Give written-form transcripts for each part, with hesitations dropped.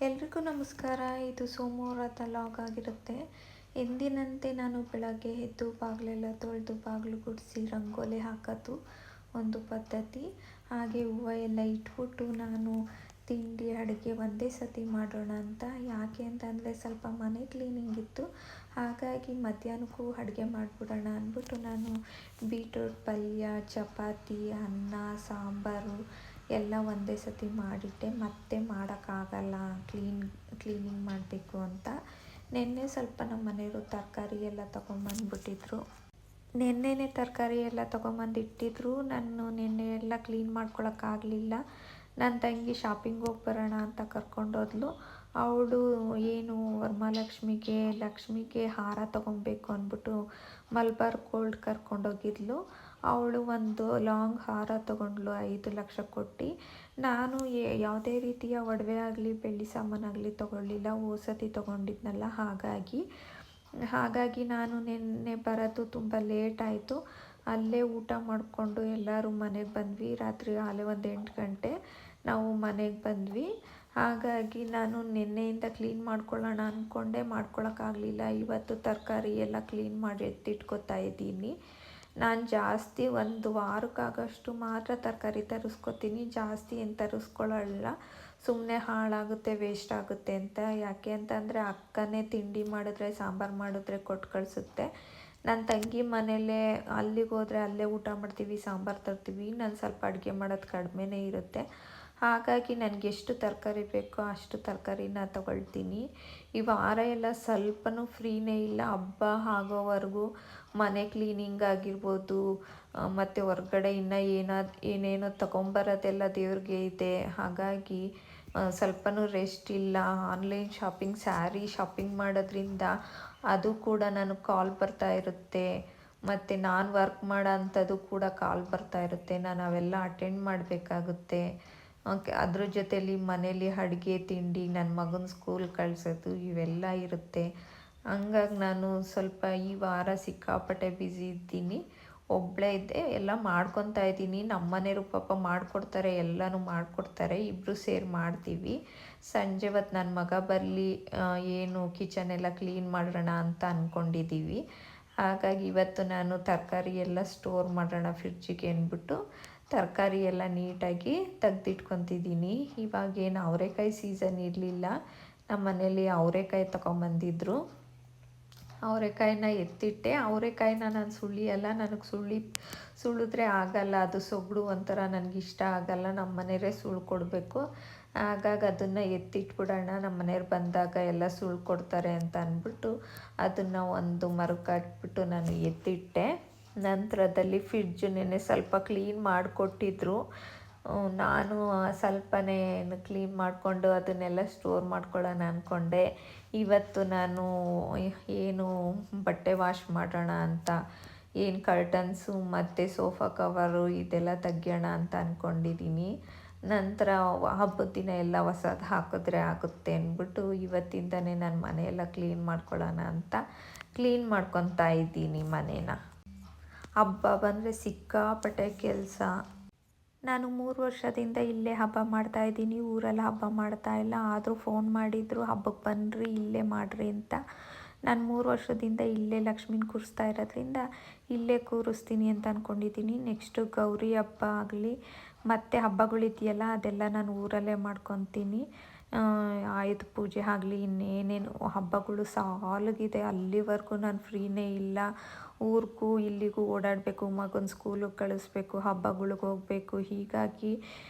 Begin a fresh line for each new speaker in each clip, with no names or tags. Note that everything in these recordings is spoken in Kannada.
ಎಲ್ರಿಗೂ ನಮಸ್ಕಾರ. ಇದು ಸೋಮವಾರದ ಲಾಗ್ ಆಗಿರುತ್ತೆ. ಎಂದಿನಂತೆ ನಾನು ಬೆಳಗ್ಗೆ ಎದ್ದು ಬಾಗಿಲೆಲ್ಲ ತೊಳೆದು ಬಾಗಿಲು ಗುಡಿಸಿ ರಂಗೋಲಿ ಹಾಕೋದು ಒಂದು ಪದ್ಧತಿ. ಹಾಗೆ ಹೂವು ಎಲ್ಲ ಇಟ್ಬಿಟ್ಟು ನಾನು ತಿಂಡಿ ಅಡುಗೆ ಒಂದೇ ಸತಿ ಮಾಡೋಣ ಅಂತ. ಯಾಕೆ ಅಂತಂದರೆ ಸ್ವಲ್ಪ ಮನೆ ಕ್ಲೀನಿಂಗ್ ಇತ್ತು. ಹಾಗಾಗಿ ಮಧ್ಯಾಹ್ನಕ್ಕೂ ಅಡುಗೆ ಮಾಡಿಬಿಡೋಣ ಅಂದ್ಬಿಟ್ಟು ನಾನು ಬೀಟ್ರೂಟ್ ಪಲ್ಯ, ಚಪಾತಿ, ಅನ್ನ, ಸಾಂಬಾರು ಎಲ್ಲ ಒಂದೇ ಸತಿ ಮಾಡಿಟ್ಟೆ. ಮತ್ತೆ ಮಾಡೋಕ್ಕಾಗಲ್ಲ ಕ್ಲೀನಿಂಗ್ ಮಾಡಬೇಕು ಅಂತ. ನಿನ್ನೆ ಸ್ವಲ್ಪ ನಮ್ಮ ಮನೆಯವರು ತರಕಾರಿ ಎಲ್ಲ ತೊಗೊಂಬಂದ್ಬಿಟ್ಟಿದ್ರು. ನಿನ್ನೆನೇ ತರಕಾರಿ ಎಲ್ಲ ತೊಗೊಂಬಂದಿಟ್ಟಿದ್ರು. ನಾನು ನಿನ್ನೆ ಎಲ್ಲ ಕ್ಲೀನ್ ಮಾಡ್ಕೊಳಕ್ಕಾಗಲಿಲ್ಲ. ನನ್ನ ತಂಗಿ ಶಾಪಿಂಗ್ ಹೋಗಿ ಬರೋಣ ಅಂತ ಕರ್ಕೊಂಡೋದ್ಲು. ಅವಳು ಏನು ಲಕ್ಷ್ಮಿಗೆ ಹಾರ ತೊಗೊಬೇಕು ಅಂದ್ಬಿಟ್ಟು ಮಲ್ಬಾರ್ ಗೋಲ್ಡ್ ಕರ್ಕೊಂಡೋಗಿದ್ಲು. ಅವಳು ಒಂದು ಲಾಂಗ್ ಹಾರ ತೊಗೊಂಡ್ಳು 5 ಲಕ್ಷ ಕೊಟ್ಟು. ನಾನು ಯಾವುದೇ ರೀತಿಯ ಒಡವೆ ಆಗಲಿ ಬೆಳ್ಳಿ ಸಾಮಾನಾಗಲಿ ತೊಗೊಳ್ಳಿಲ್ಲ, ಸತಿ ತೊಗೊಂಡಿದ್ನಲ್ಲ. ಹಾಗಾಗಿ ನಾನು ನಿನ್ನೆ ಬರೋದು ತುಂಬ ಲೇಟ್ ಆಯಿತು. ಅಲ್ಲೇ ಊಟ ಮಾಡಿಕೊಂಡು ಎಲ್ಲರೂ ಮನೆಗೆ ಬಂದ್ವಿ. ರಾತ್ರಿ ಆಲೆ ಒಂದು 8 ಗಂಟೆ ನಾವು ಮನೆಗೆ ಬಂದ್ವಿ. ಹಾಗಾಗಿ ನಾನು ನಿನ್ನೆಯಿಂದ ಕ್ಲೀನ್ ಮಾಡ್ಕೊಳ್ಳೋಣ ಅಂದ್ಕೊಂಡೆ, ಮಾಡ್ಕೊಳಕ್ಕಾಗಲಿಲ್ಲ. ಇವತ್ತು ತರಕಾರಿ ಎಲ್ಲ ಕ್ಲೀನ್ ಮಾಡಿ ಎತ್ತಿಟ್ಕೊತಾ ಇದ್ದೀನಿ. ನಾನು ಜಾಸ್ತಿ ಒಂದು ವಾರಕ್ಕಾಗಷ್ಟು ಮಾತ್ರ ತರಕಾರಿ ತರಿಸ್ಕೊತೀನಿ. ಜಾಸ್ತಿ ಏನು ತರಿಸ್ಕೊಳ್ಳಲ್ಲ, ಸುಮ್ಮನೆ ಹಾಳಾಗುತ್ತೆ, ವೇಸ್ಟ್ ಆಗುತ್ತೆ ಅಂತ. ಯಾಕೆ ಅಂತಂದರೆ ಅಕ್ಕನೇ ತಿಂಡಿ ಮಾಡಿದ್ರೆ, ಸಾಂಬಾರು ಮಾಡಿದ್ರೆ ಕೊಟ್ಟು ಕಳಿಸುತ್ತೆ. ನನ್ನ ತಂಗಿ ಮನೇಲೇ ಅಲ್ಲಿಗೆ ಹೋದರೆ ಅಲ್ಲೇ ಊಟ ಮಾಡ್ತೀವಿ, ಸಾಂಬಾರು ತರ್ತೀವಿ. ನಾನು ಸ್ವಲ್ಪ ಅಡುಗೆ ಮಾಡೋದು ಕಡಿಮೆನೇ ಇರುತ್ತೆ. ಹಾಗಾಗಿ ನನಗೆಷ್ಟು ತರಕಾರಿ ಬೇಕೋ ಅಷ್ಟು ತರಕಾರಿನ ತಗೊಳ್ತೀನಿ. ಈ ವಾರ ಎಲ್ಲ ಸ್ವಲ್ಪನೂ ಫ್ರೀನೇ ಇಲ್ಲ. ಹಬ್ಬ ಆಗೋವರೆಗೂ ಮನೆ ಕ್ಲೀನಿಂಗ್ ಆಗಿರ್ಬೋದು, ಮತ್ತು ಹೊರ್ಗಡೆ ಇನ್ನೂ ಏನೇನೋ ತೊಗೊಂಬರೋದೆಲ್ಲ ದೇವ್ರಿಗೆ ಇದೆ. ಹಾಗಾಗಿ ಸ್ವಲ್ಪನೂ ರೆಸ್ಟ್ ಇಲ್ಲ. ಆನ್ಲೈನ್ ಶಾಪಿಂಗ್, ಸ್ಯಾರಿ ಶಾಪಿಂಗ್ ಮಾಡೋದ್ರಿಂದ ಅದು ಕೂಡ ನನಗೆ ಕಾಲ್ ಬರ್ತಾ ಇರುತ್ತೆ. ಮತ್ತು ನಾನು ವರ್ಕ್ ಮಾಡೋ ಅಂಥದ್ದು ಕೂಡ ಕಾಲ್ ಬರ್ತಾ ಇರುತ್ತೆ. ನಾನು ಅವೆಲ್ಲ ಅಟೆಂಡ್ ಮಾಡಬೇಕಾಗುತ್ತೆ. ಅದ್ರ ಜೊತೆಯಲ್ಲಿ ಮನೇಲಿ ಅಡುಗೆ ತಿಂಡಿ, ನನ್ನ ಮಗನ ಸ್ಕೂಲ್ ಕಳಿಸೋದು ಇವೆಲ್ಲ ಇರುತ್ತೆ. ಹಂಗಾಗಿ ನಾನು ಸ್ವಲ್ಪ ಈ ವಾರ ಸಿಕ್ಕಾಪಟ್ಟೆ ಬ್ಯುಸಿ ಇದ್ದೀನಿ. ಒಬ್ಬಳೇ ಇದ್ದೆ, ಎಲ್ಲ ಮಾಡ್ಕೊತಾ ಇದ್ದೀನಿ. ನಮ್ಮ ಮನೆಯವರು ಪಾಪ ಮಾಡಿಕೊಡ್ತಾರೆ, ಎಲ್ಲನೂ ಮಾಡಿಕೊಡ್ತಾರೆ. ಇಬ್ಬರು ಸೇರಿ ಮಾಡ್ತೀವಿ. ಸಂಜೆ ಹೊತ್ತು ನನ್ನ ಮಗ ಬರಲಿ, ಏನು ಕಿಚನ್ ಎಲ್ಲ ಕ್ಲೀನ್ ಮಾಡೋಣ ಅಂತ ಅಂದ್ಕೊಂಡಿದ್ದೀವಿ. ಹಾಗಾಗಿ ಇವತ್ತು ನಾನು ತರಕಾರಿ ಎಲ್ಲ ಸ್ಟೋರ್ ಮಾಡೋಣ ಫ್ರಿಡ್ಜಿಗೆ ಅಂದ್ಬಿಟ್ಟು ತರಕಾರಿ ಎಲ್ಲ ನೀಟಾಗಿ ತೆಗ್ದಿಟ್ಕೊತಿದ್ದೀನಿ. ಇವಾಗೇನು ಅವರೆಕಾಯಿ ಸೀಸನ್ ಇರಲಿಲ್ಲ. ನಮ್ಮ ಮನೇಲಿ ಅವರೆಕಾಯಿ ತೊಗೊಂಬಂದಿದ್ರು. ಅವರೆಕಾಯಿನ ಎತ್ತಿಟ್ಟೆ. ಅವರೆಕಾಯಿನ ನಾನು ಸುಳಿಯಲ್ಲ, ನನಗೆ ಸುಳಿದ್ರೆ ಆಗಲ್ಲ. ಅದು ಸೊಗಡು ಒಂಥರ ನನಗಿಷ್ಟ ಆಗಲ್ಲ. ನಮ್ಮ ಮನೆಯವರೇ ಸುಳ್ಕೊಡ್ಬೇಕು. ಹಾಗಾಗಿ ಅದನ್ನು ಎತ್ತಿಟ್ಬಿಡೋಣ, ನಮ್ಮ ಮನೆಯವ್ರು ಬಂದಾಗ ಎಲ್ಲ ಸುಳ್ಕೊಡ್ತಾರೆ ಅಂತ ಅಂದ್ಬಿಟ್ಟು ಅದನ್ನು ಒಂದು ಮರಕ್ಕೆ ಹಾಕ್ಬಿಟ್ಟು ನಾನು ಎತ್ತಿಟ್ಟೆ. ನಂತರದಲ್ಲಿ ಫ್ರಿಡ್ಜು ನೆನ್ನೆ ಸ್ವಲ್ಪ ಕ್ಲೀನ್ ಮಾಡಿಕೊಟ್ಟಿದ್ರು. ನಾನು ಸ್ವಲ್ಪನೇ ಕ್ಲೀನ್ ಮಾಡಿಕೊಂಡು ಅದನ್ನೆಲ್ಲ ಸ್ಟೋರ್ ಮಾಡ್ಕೊಳ್ಳೋಣ ಅಂದ್ಕೊಂಡೆ. ಇವತ್ತು ನಾನು ಏನು ಬಟ್ಟೆ ವಾಶ್ ಮಾಡೋಣ ಅಂತ, ಏನು ಕರ್ಟನ್ಸು ಮತ್ತು ಸೋಫಾ ಕವರು ಇದೆಲ್ಲ ತೆಗಿಯೋಣ ಅಂತ ಅಂದ್ಕೊಂಡಿದ್ದೀನಿ. ನಂತರ ಹಬ್ಬದ ದಿನ ಎಲ್ಲ ಹೊಸದು ಹಾಕಿದ್ರೆ ಆಗುತ್ತೆ ಅಂದ್ಬಿಟ್ಟು ಇವತ್ತಿಂದನೇ ನಾನು ಮನೆಯೆಲ್ಲ ಕ್ಲೀನ್ ಮಾಡ್ಕೊಳ್ಳೋಣ ಅಂತ ಕ್ಲೀನ್ ಮಾಡ್ಕೊತಾ ಇದ್ದೀನಿ ಮನೇನ. ಹಬ್ಬ ಬಂದರೆ ಸಿಕ್ಕಾಪಟ್ಟೆ ಕೆಲಸ. ನಾನು 3 ವರ್ಷದಿಂದ ಇಲ್ಲೇ ಹಬ್ಬ ಮಾಡ್ತಾಯಿದ್ದೀನಿ. ಊರಲ್ಲಿ ಹಬ್ಬ ಮಾಡ್ತಾಯಿಲ್ಲ. ಆದರೂ ಫೋನ್ ಮಾಡಿದರು, ಹಬ್ಬಕ್ಕೆ ಬನ್ನಿರಿ, ಇಲ್ಲೇ ಮಾಡಿರಿ ಅಂತ. ನಾನು 3 ವರ್ಷದಿಂದ ಇಲ್ಲೇ ಲಕ್ಷ್ಮೀನ ಕೂರಿಸ್ತಾ ಇರೋದ್ರಿಂದ ಇಲ್ಲೇ ಕೂರಿಸ್ತೀನಿ ಅಂತ ಅಂದ್ಕೊಂಡಿದ್ದೀನಿ. ನೆಕ್ಸ್ಟು ಗೌರಿ ಹಬ್ಬ ಆಗಲಿ ಮತ್ತು ಹಬ್ಬಗಳಿದೆಯಲ್ಲ ಅದೆಲ್ಲ ನಾನು ಊರಲ್ಲೇ ಮಾಡ್ಕೊತೀನಿ. ಆಯುಧ ಪೂಜೆ ಆಗಲಿ, ಇನ್ನೇನೇನು ಹಬ್ಬಗಳು ಸಾಲಗಿದೆ. ಅಲ್ಲಿವರೆಗೂ ನಾನು ಫ್ರೀನೇ ಇಲ್ಲ. ಊರಿಗೂ ಇಲ್ಲಿಗೂ ಓಡಾಡಬೇಕು, ಮಗನ ಸ್ಕೂಲಿಗೆ ಕಳಿಸ್ಬೇಕು, ಹಬ್ಬಗಳಿಗೆ ಹೋಗಬೇಕು. ಹೀಗಾಗಿ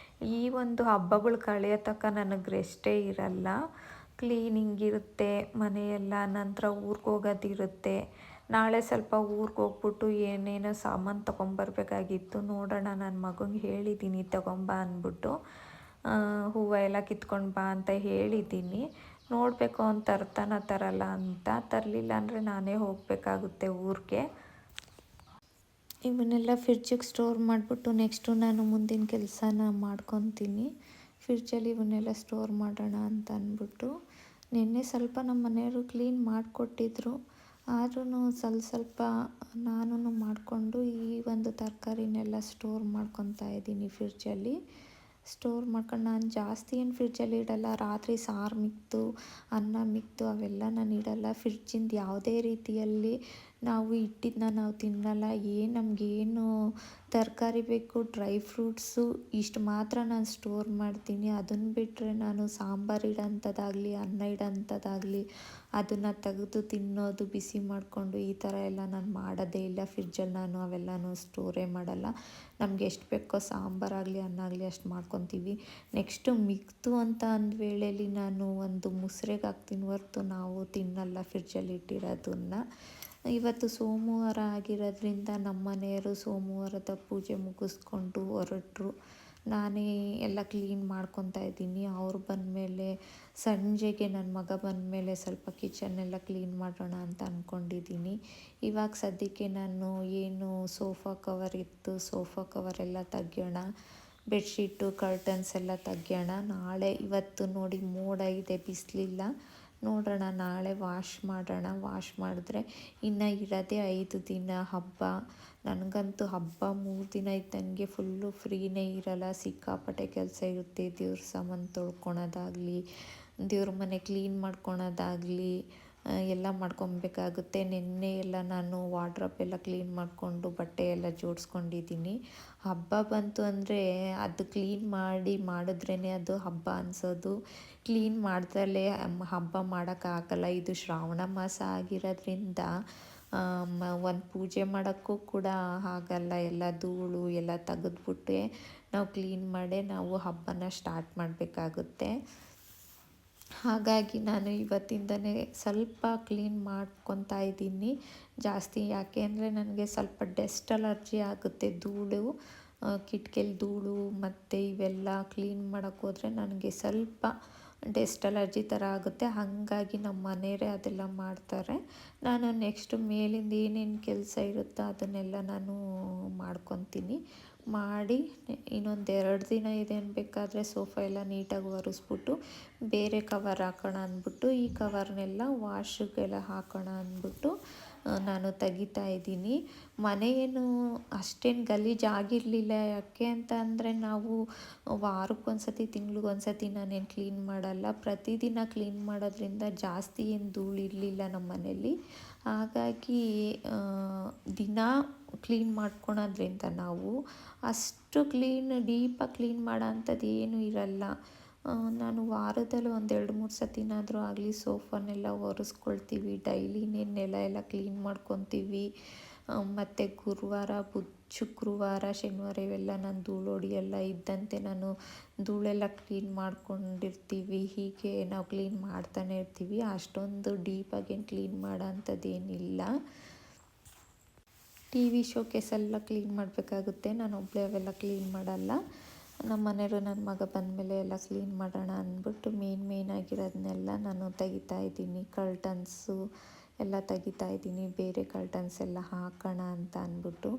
ಈ ಒಂದು ಹಬ್ಬಗಳು ಕಳೆಯೋ ತನಕ ನನಗೆ ರೆಸ್ಟೇ ಇರಲ್ಲ. ಕ್ಲೀನಿಂಗ್ ಇರುತ್ತೆ ಮನೆಯೆಲ್ಲ. ನಂತರ ಊರಿಗೆ ಹೋಗೋದಿರುತ್ತೆ. ನಾಳೆ ಸ್ವಲ್ಪ ಊರಿಗೆ ಹೋಗ್ಬಿಟ್ಟು ಏನೇನೋ ಸಾಮಾನು ತೊಗೊಂಬರ್ಬೇಕಾಗಿತ್ತು. ನೋಡೋಣ, ನನ್ನ ಮಗನಿಗೆ ಹೇಳಿದ್ದೀನಿ ತೊಗೊಂಬ ಅಂದ್ಬಿಟ್ಟು. ಹೂವು ಎಲ್ಲ ಕಿತ್ಕೊಂಡು ಬಾ ಅಂತ ಹೇಳಿದ್ದೀನಿ. ನೋಡಬೇಕು ಅವ್ನು ತರಲ್ಲ ಅಂತ. ತರಲಿಲ್ಲ ಅಂದರೆ ನಾನೇ ಹೋಗಬೇಕಾಗುತ್ತೆ ಊರಿಗೆ. ಇವನ್ನೆಲ್ಲ ಫ್ರಿಡ್ಜಿಗೆ ಸ್ಟೋರ್ ಮಾಡಿಬಿಟ್ಟು ನೆಕ್ಸ್ಟು ನಾನು ಮುಂದಿನ ಕೆಲಸನ ಮಾಡ್ಕೊತೀನಿ. ಫ್ರಿಡ್ಜಲ್ಲಿ ಇವನ್ನೆಲ್ಲ ಸ್ಟೋರ್ ಮಾಡೋಣ ಅಂತ ಅಂದ್ಬಿಟ್ಟು ನಿನ್ನೆ ಸ್ವಲ್ಪ ನಮ್ಮ ಮನೆಯವರು ಕ್ಲೀನ್ ಮಾಡಿಕೊಟ್ಟಿದ್ರು. ಆದ್ರೂ ಸ್ವಲ್ಪ ನಾನು ಮಾಡಿಕೊಂಡು ಈ ಒಂದು ತರಕಾರಿನೆಲ್ಲ ಸ್ಟೋರ್ ಮಾಡ್ಕೊತಾ ಇದ್ದೀನಿ ಫ್ರಿಡ್ಜಲ್ಲಿ. ಸ್ಟೋರ್ ಮಾಡ್ಕೊಂಡು ನಾನು ಜಾಸ್ತಿ ಏನು ಫ್ರಿಡ್ಜಲ್ಲಿ ಇಡಲ್ಲ. ರಾತ್ರಿ ಸಾರು ಮಿಕ್ತು, ಅನ್ನ ಮಿಕ್ತು ಅವೆಲ್ಲ ನಾನು ಇಡಲ್ಲ. ಫ್ರಿಡ್ಜಿಂದ ಯಾವುದೇ ರೀತಿಯಲ್ಲಿ ನಾವು ಇಟ್ಟಿದ್ದನ್ನ ನಾವು ತಿನ್ನಲ್ಲ. ನಮಗೇನು ತರಕಾರಿ ಬೇಕು, ಡ್ರೈ ಫ್ರೂಟ್ಸು ಇಷ್ಟು ಮಾತ್ರ ನಾನು ಸ್ಟೋರ್ ಮಾಡ್ತೀನಿ. ಅದನ್ನು ಬಿಟ್ಟರೆ ನಾನು ಸಾಂಬಾರು ಇಡೋಂಥದ್ದಾಗಲಿ, ಅನ್ನ ಇಡೋಂಥದ್ದಾಗಲಿ ಅದನ್ನು ತೆಗೆದು ತಿನ್ನೋದು, ಬಿಸಿ ಮಾಡಿಕೊಂಡು ಈ ಥರ ಎಲ್ಲ ನಾನು ಮಾಡೋದೇ ಇಲ್ಲ. ಫ್ರಿಡ್ಜಲ್ಲಿ ನಾನು ಅವೆಲ್ಲನೂ ಸ್ಟೋರೇ ಮಾಡಲ್ಲ. ನಮ್ಗೆ ಎಷ್ಟು ಬೇಕೋ ಸಾಂಬಾರಾಗಲಿ, ಅನ್ನ ಆಗಲಿ ಅಷ್ಟು ಮಾಡ್ಕೊತೀವಿ. ನೆಕ್ಸ್ಟು ಮಿಕ್ತು ಅಂತ ಅಂದ ವೇಳೆಯಲ್ಲಿ ನಾನು ಒಂದು ಮುಸ್ರೆಗೆ ಹಾಕ್ತೀನಿ ಹೊರ್ತು ನಾವು ತಿನ್ನಲ್ಲ ಫ್ರಿಡ್ಜಲ್ಲಿ ಇಟ್ಟಿರೋದನ್ನು. ಇವತ್ತು ಸೋಮವಾರ ಆಗಿರೋದ್ರಿಂದ ನಮ್ಮ ಮನೆಯವರು ಸೋಮವಾರದ ಪೂಜೆ ಮುಗಿಸ್ಕೊಂಡು ಹೊರಟರು. ನಾನೇ ಎಲ್ಲ ಕ್ಲೀನ್ ಮಾಡ್ಕೊತಾ ಇದ್ದೀನಿ. ಅವ್ರು ಬಂದಮೇಲೆ ಸಂಜೆಗೆ ನನ್ನ ಮಗ ಬಂದಮೇಲೆ ಸ್ವಲ್ಪ ಕಿಚನ್ನೆಲ್ಲ ಕ್ಲೀನ್ ಮಾಡೋಣ ಅಂತ ಅಂದ್ಕೊಂಡಿದ್ದೀನಿ. ಇವಾಗ ಸದ್ಯಕ್ಕೆ ನಾನು ಏನು ಸೋಫಾ ಕವರ್ ಇತ್ತು, ಸೋಫಾ ಕವರೆಲ್ಲ ತೆಗ್ಯೋಣ, ಬೆಡ್ಶೀಟು ಕರ್ಟನ್ಸ್ ಎಲ್ಲ ತೆಗ್ಯೋಣ. ಇವತ್ತು ನೋಡಿ ಮೋಡ ಇದೆ, ಬಿಸಿಲಿಲ್ಲ. ನೋಡೋಣ ನಾಳೆ ವಾಶ್ ಮಾಡೋಣ. ವಾಶ್ ಮಾಡಿದ್ರೆ ಇನ್ನು ಇರೋದೇ 5 ದಿನ ಹಬ್ಬ. ನನಗಂತೂ ಹಬ್ಬ 3 ದಿನ ಇದ್ದಂಗೆ ಫುಲ್ಲು ಫ್ರೀನೇ ಇರಲ್ಲ. ಸಿಕ್ಕಾಪಟ್ಟೆ ಕೆಲಸ ಇರುತ್ತೆ. ದೇವ್ರ ಸಾಮಾನು ತೊಳ್ಕೊಳೋದಾಗಲಿ, ದೇವ್ರ ಮನೆ ಕ್ಲೀನ್ ಮಾಡ್ಕೊಳೋದಾಗಲಿ ಎಲ್ಲ ಮಾಡ್ಕೊಬೇಕಾಗುತ್ತೆ. ನಿನ್ನೆ ಎಲ್ಲ ನಾನು ವಾರ್ಡ್ರೋಬ್ ಎಲ್ಲ ಕ್ಲೀನ್ ಮಾಡಿಕೊಂಡು ಬಟ್ಟೆ ಎಲ್ಲ ಜೋಡಿಸ್ಕೊಂಡಿದ್ದೀನಿ. ಹಬ್ಬ ಬಂತು ಅಂದರೆ ಅದು ಕ್ಲೀನ್ ಮಾಡಿದ್ರೇ ಅದು ಹಬ್ಬ ಅನಿಸೋದು. ಕ್ಲೀನ್ ಮಾಡ್ದಲೇ ಹಬ್ಬ ಮಾಡೋಕ್ಕಾಗಲ್ಲ. ಇದು ಶ್ರಾವಣ ಮಾಸ ಆಗಿರೋದ್ರಿಂದ ಒಂದು ಪೂಜೆ ಮಾಡೋಕ್ಕೂ ಕೂಡ ಆಗಲ್ಲ. ಎಲ್ಲ ಧೂಳು ಎಲ್ಲ ತೆಗೆದ್ಬಿಟ್ಟೆ ನಾವು ಕ್ಲೀನ್ ಮಾಡೇ ನಾವು ಹಬ್ಬನ ಸ್ಟಾರ್ಟ್ ಮಾಡಬೇಕಾಗುತ್ತೆ. ಹಾಗಾಗಿ ನಾನು ಇವತ್ತಿಂದನೇ ಸ್ವಲ್ಪ ಕ್ಲೀನ್ ಮಾಡ್ಕೊತಾ ಇದ್ದೀನಿ. ಜಾಸ್ತಿ ಯಾಕೆ ಅಂದರೆ ನನಗೆ ಸ್ವಲ್ಪ ಡಸ್ಟ್ ಅಲರ್ಜಿ ಆಗುತ್ತೆ. ಧೂಳು, ಕಿಟಕಿಲಿ ಧೂಳು ಮತ್ತು ಇವೆಲ್ಲ ಕ್ಲೀನ್ ಮಾಡೋಕ್ಕೆ ಹೋದರೆ ನನಗೆ ಸ್ವಲ್ಪ ಡಸ್ಟ್ ಅಲರ್ಜಿ ಥರ ಆಗುತ್ತೆ. ಹಾಗಾಗಿ ನಮ್ಮ ಮನೆಯವರೇ ಅದೆಲ್ಲ ಮಾಡ್ತಾರೆ. ನಾನು ನೆಕ್ಸ್ಟು ಮೇಲಿಂದ ಏನೇನು ಕೆಲಸ ಇರುತ್ತೋ ಅದನ್ನೆಲ್ಲ ನಾನು ಮಾಡ್ಕೊತೀನಿ. ಮಾಡಿ ಇನ್ನೊಂದು 2 ದಿನ ಇದೆ ಅನ್ಬೇಕಾದ್ರೆ ಸೋಫಾ ಎಲ್ಲ ನೀಟಾಗಿ ಒರೆಸ್ಬಿಟ್ಟು ಬೇರೆ ಕವರ್ ಹಾಕೋಣ ಅಂದ್ಬಿಟ್ಟು ಈ ಕವರ್ನೆಲ್ಲ ವಾಶಿಗೆಲ್ಲ ಹಾಕೋಣ ಅಂದ್ಬಿಟ್ಟು ನಾನು ತೆಗಿತಾ ಇದ್ದೀನಿ. ಮನೆ ಏನು ಅಷ್ಟೇನು ಗಲೀಜಾಗಿರಲಿಲ್ಲ. ಯಾಕೆ ಅಂತ ಅಂದರೆ ನಾವು ವಾರಕ್ಕೊಂದ್ಸತಿ, ತಿಂಗ್ಳಿಗೊಂದ್ಸತಿ ನಾನೇನು ಕ್ಲೀನ್ ಮಾಡಲ್ಲ. ಪ್ರತಿದಿನ ಕ್ಲೀನ್ ಮಾಡೋದ್ರಿಂದ ಜಾಸ್ತಿ ಏನು ಧೂಳಿರಲಿಲ್ಲ ನಮ್ಮ ಮನೇಲಿ. ಹಾಗಾಗಿ ದಿನ ಕ್ಲೀನ್ ಮಾಡ್ಕೊಳೋದ್ರಿಂದ ನಾವು ಅಷ್ಟು ಡೀಪಾಗಿ ಕ್ಲೀನ್ ಮಾಡೋ ಅಂಥದ್ದು ಏನೂ ಇರಲ್ಲ. ನಾನು ವಾರದಲ್ಲಿ ಒಂದು 2-3 ಸತಿನಾದರೂ ಆಗಲಿ ಸೋಫಾನೆಲ್ಲ ಒರೆಸ್ಕೊಳ್ತೀವಿ. ಡೈಲಿನೇ ನೆಲ ಎಲ್ಲ ಕ್ಲೀನ್ ಮಾಡ್ಕೊತೀವಿ. ಮತ್ತು ಗುರುವಾರ, ಶುಕ್ರವಾರ, ಶನಿವಾರ ಇವೆಲ್ಲ ನಾನು ಧೂಳು ಹೊಡಿಯಲ್ಲ. ಇದ್ದಂತೆ ನಾನು ಧೂಳೆಲ್ಲ ಕ್ಲೀನ್ ಮಾಡ್ಕೊಂಡಿರ್ತೀವಿ. ಹೀಗೆ ನಾವು ಕ್ಲೀನ್ ಮಾಡ್ತಾನೆ ಇರ್ತೀವಿ. ಅಷ್ಟೊಂದು ಡೀಪಾಗೇನು ಕ್ಲೀನ್ ಮಾಡೋ ಅಂಥದ್ದೇನಿಲ್ಲ. TV ಶೋಕೇಸ್ ಎಲ್ಲ ಕ್ಲೀನ್ ಮಾಡಬೇಕಾಗುತ್ತೆ. ನಾನು ಒಬ್ಬಳೇ ಅವೆಲ್ಲ ಕ್ಲೀನ್ ಮಾಡಲ್ಲ. ನಮ್ಮ ಮನೆಯವರು ನನ್ನ ಮಗ ಬಂದಮೇಲೆ ಎಲ್ಲ ಕ್ಲೀನ್ ಮಾಡೋಣ ಅಂದ್ಬಿಟ್ಟು ಮೇನ್ ಆಗಿರೋದನ್ನೆಲ್ಲ ನಾನು ತೆಗಿತಾ ಇದ್ದೀನಿ. ಕರ್ಟನ್ಸು ಎಲ್ಲ ತೆಗಿತಾ ಇದ್ದೀನಿ. ಬೇರೆ ಕರ್ಟನ್ಸ್ ಎಲ್ಲ ಹಾಕೋಣ ಅಂತ ಅಂದ್ಬಿಟ್ಟು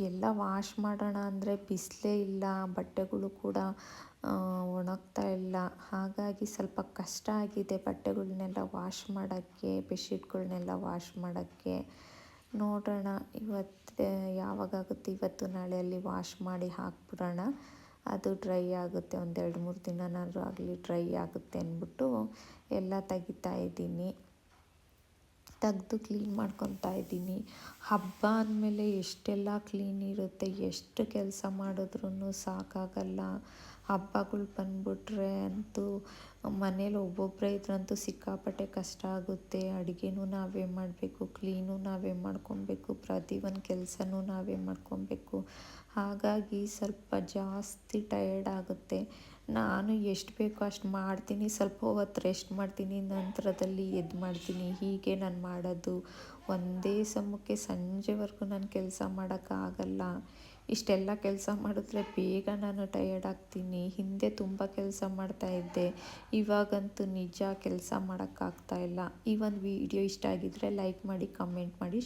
ಎಲ್ಲ ವಾಶ್ ಮಾಡೋಣ ಅಂದರೆ ಬಿಸಿಲೇ ಇಲ್ಲ. ಬಟ್ಟೆಗಳು ಕೂಡ ಒಣಗ್ತಾ ಇಲ್ಲ. ಹಾಗಾಗಿ ಸ್ವಲ್ಪ ಕಷ್ಟ ಆಗಿದೆ ಬಟ್ಟೆಗಳನ್ನೆಲ್ಲ ವಾಶ್ ಮಾಡೋಕ್ಕೆ, ಬೆಡ್ಶೀಟ್ಗಳನ್ನೆಲ್ಲ ವಾಶ್ ಮಾಡೋಕ್ಕೆ. ನೋಡೋಣ ಇವತ್ತು ಯಾವಾಗಾಗುತ್ತೆ, ಇವತ್ತು ನಾಳೆಯಲ್ಲಿ ವಾಶ್ ಮಾಡಿ ಹಾಕ್ಬಿಡೋಣ. ಅದು ಡ್ರೈ ಆಗುತ್ತೆ. ಒಂದು 2-3 ದಿನನಾದರೂ ಆಗಲಿ ಡ್ರೈ ಆಗುತ್ತೆ ಅಂದ್ಬಿಟ್ಟು ಎಲ್ಲ ತೆಗಿತಾ ಇದ್ದೀನಿ. ತೆಗೆದು ಕ್ಲೀನ್ ಮಾಡ್ಕೊತಾ ಇದ್ದೀನಿ. ಹಬ್ಬ ಅಂದಮೇಲೆ ಎಷ್ಟೆಲ್ಲ ಕ್ಲೀನ್ ಇರುತ್ತೆ. ಎಷ್ಟು ಕೆಲಸ ಮಾಡಿದ್ರೂ ಸಾಕಾಗಲ್ಲ. ಹಬ್ಬಗಳು ಬಂದ್ಬಿಟ್ರೆ ಅಂತೂ ಮನೇಲಿ ಒಬ್ಬೊಬ್ಬರೇ ಇದ್ರಂತೂ ಸಿಕ್ಕಾಪಟ್ಟೆ ಕಷ್ಟ ಆಗುತ್ತೆ. ಅಡುಗೆನೂ ನಾವೇ ಮಾಡಬೇಕು, ಕ್ಲೀನು ನಾವೇ ಮಾಡ್ಕೊಬೇಕು, ಪ್ರತಿಯೊಂದು ಕೆಲಸನೂ ನಾವೇ ಮಾಡ್ಕೊಬೇಕು. ಹಾಗಾಗಿ ಸ್ವಲ್ಪ ಜಾಸ್ತಿ ಟಯರ್ಡ್ ಆಗುತ್ತೆ. ನಾನು ಎಷ್ಟು ಬೇಕೋ ಅಷ್ಟು ಮಾಡ್ತೀನಿ, ಸ್ವಲ್ಪ ಹೊತ್ತು ರೆಸ್ಟ್ ಮಾಡ್ತೀನಿ, ನಂತರದಲ್ಲಿ ಎದ್ದು ಮಾಡ್ತೀನಿ. ಹೀಗೆ ನಾನು ಮಾಡೋದು. ಒಂದೇ ಸಮಕ್ಕೆ ಸಂಜೆವರೆಗೂ ನಾನು ಕೆಲಸ ಮಾಡೋಕ್ಕಾಗಲ್ಲ. ಇಷ್ಟೆಲ್ಲ ಕೆಲಸ ಮಾಡಿದ್ರೆ ಬೇಗ ನಾನು ಟಯರ್ಡ್ ಆಗ್ತೀನಿ. ಹಿಂದೆ ತುಂಬ ಕೆಲಸ ಮಾಡ್ತಾಯಿದ್ದೆ. ಇವಾಗಂತೂ ನಿಜ ಕೆಲಸ ಮಾಡೋಕ್ಕಾಗ್ತಾಯಿಲ್ಲ. ಈ ಒಂದು ವಿಡಿಯೋ ಇಷ್ಟ ಆಗಿದ್ದರೆ ಲೈಕ್ ಮಾಡಿ, ಕಮೆಂಟ್ ಮಾಡಿ.